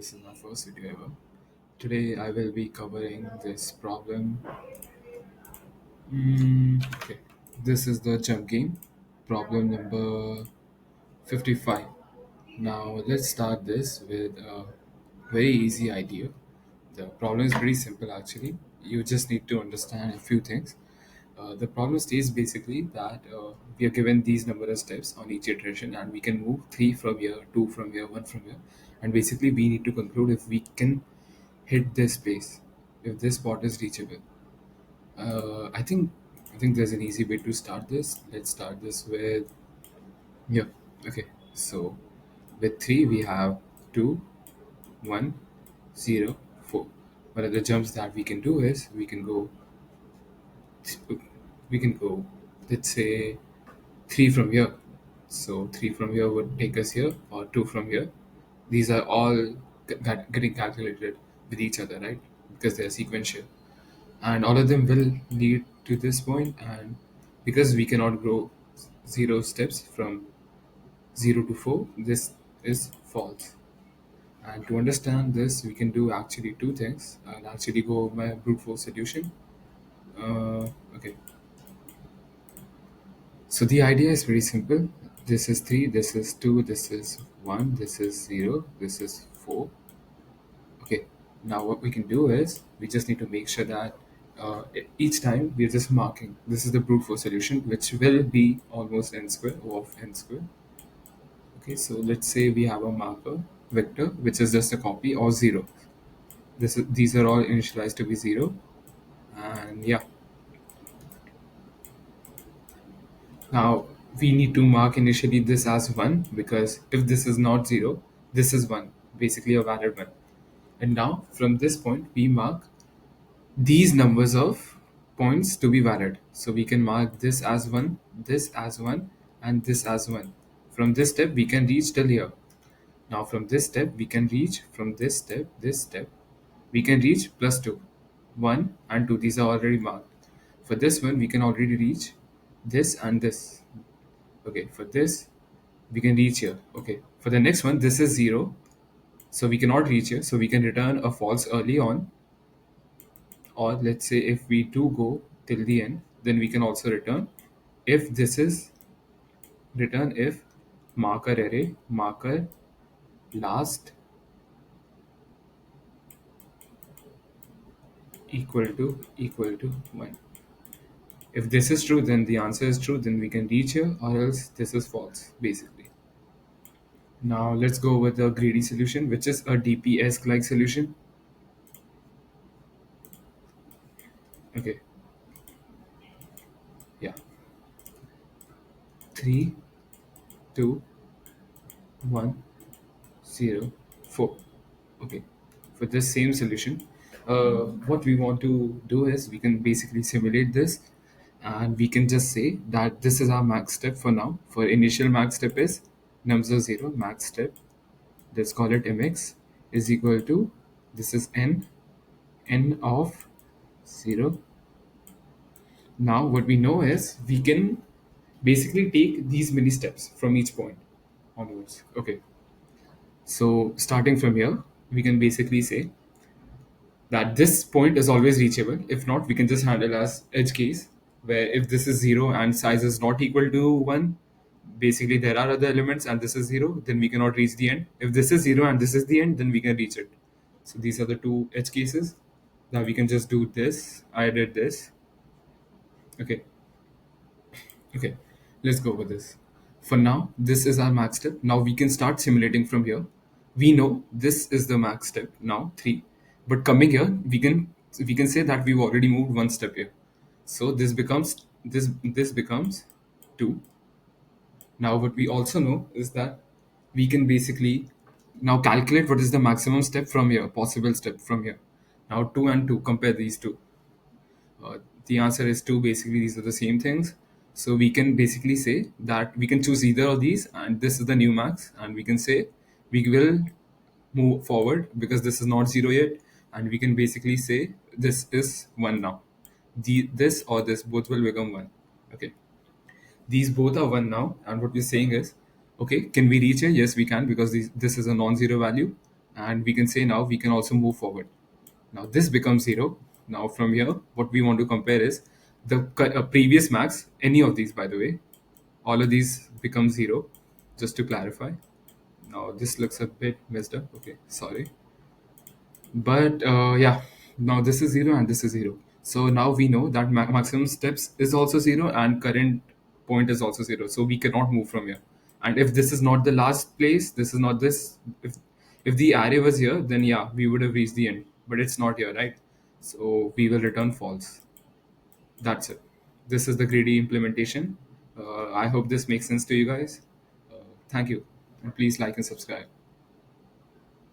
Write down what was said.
This is my first video ever. Today I will be covering this problem. Okay, this is the jump game, problem number 55. Now let's start this with a very easy idea. The problem is pretty simple actually. You just need to understand a few things. The problem states basically that we are given these number of steps on each iteration and we can move 3 from here, 2 from here, 1 from here. And basically we need to conclude if we can hit this space, if this spot is reachable. I think there's an easy way to start this. Let's start this with yeah. Okay, so with 3 we have 2, 1, 0, 4. One of the jumps that we can do is we can go let's say 3 from here. So 3 from here would take us here, or 2 from here. These are all getting calculated with each other, right? Because they're sequential. And all of them will lead to this point. And because we cannot grow 0 steps from 0 to 4, this is false. And to understand this, we can do actually two things. I'll actually go over my brute force solution. Okay, so the idea is very simple. This is 3, this is 2, this is 1, this is 0, this is 4. Okay, now what we can do is we just need to make sure that each time we're just marking. This is the brute force solution, which will be almost n square of n square. Okay, so let's say we have a marker vector, which is just a copy or 0. These are all initialized to be 0. And yeah, now we need to mark initially this as 1, because if this is not 0, this is 1, basically a valid 1. And now from this point we mark these numbers of points to be valid. So we can mark this as 1, this as 1, and this as 1. From this step we can reach till here. Now from this step we can reach, from this step we can reach plus 2. 1 and 2, these are already marked. For this one we can already reach this and this. Okay, for this we can reach here. Okay, for the next one this is 0, so we cannot reach here, so we can return a false early on. Or let's say if we do go till the end, then we can also return if this is return if marker array marker last equal to 1. If this is true, then the answer is true, then we can reach here, or else this is false basically. Now let's go with the greedy solution, which is a DPS like solution. Okay, yeah, 3, 2, 1, 0, 4. Okay, for this same solution, what we want to do is we can basically simulate this, and we can just say that this is our max step for now. For initial max step is nums 0, max step, let's call it mx, is equal to, this is n of 0. Now what we know is we can basically take these many steps from each point onwards. Okay, so starting from here we can basically say that this point is always reachable. If not, we can just handle as edge case, where if this is 0 and size is not equal to 1, basically there are other elements and this is 0, then we cannot reach the end. If this is 0 and this is the end, then we can reach it. So these are the two edge cases. Now we can just do this. I did this. Okay, okay, let's go with this. For now, this is our max step. Now we can start simulating from here. We know this is the max step now, 3. But coming here, we can say that we've already moved one step here. So this becomes 2. Now what we also know is that we can basically now calculate what is the maximum step from here, possible step from here. Now 2 and 2, compare these two. The answer is 2. Basically these are the same things, so we can basically say that we can choose either of these, and this is the new max, and we can say we will move forward because this is not 0 yet, and we can basically say this is 1 now. This or this both will become 1. Okay, these both are 1 now, and what we're saying is, okay, can we reach here? Yes, we can, because this is a non-zero value, and we can say now we can also move forward. Now this becomes 0. Now from here what we want to compare is the previous max, any of these by the way, all of these become 0, just to clarify. Now this looks a bit messed up, okay, sorry. But yeah, now this is 0 and this is 0. So now we know that maximum steps is also 0 and current point is also 0. So we cannot move from here. And if this is not the last place, this is not this. If the array was here, then yeah, we would have reached the end. But it's not here, right? So we will return false. That's it. This is the greedy implementation. I hope this makes sense to you guys. Thank you. And please like and subscribe.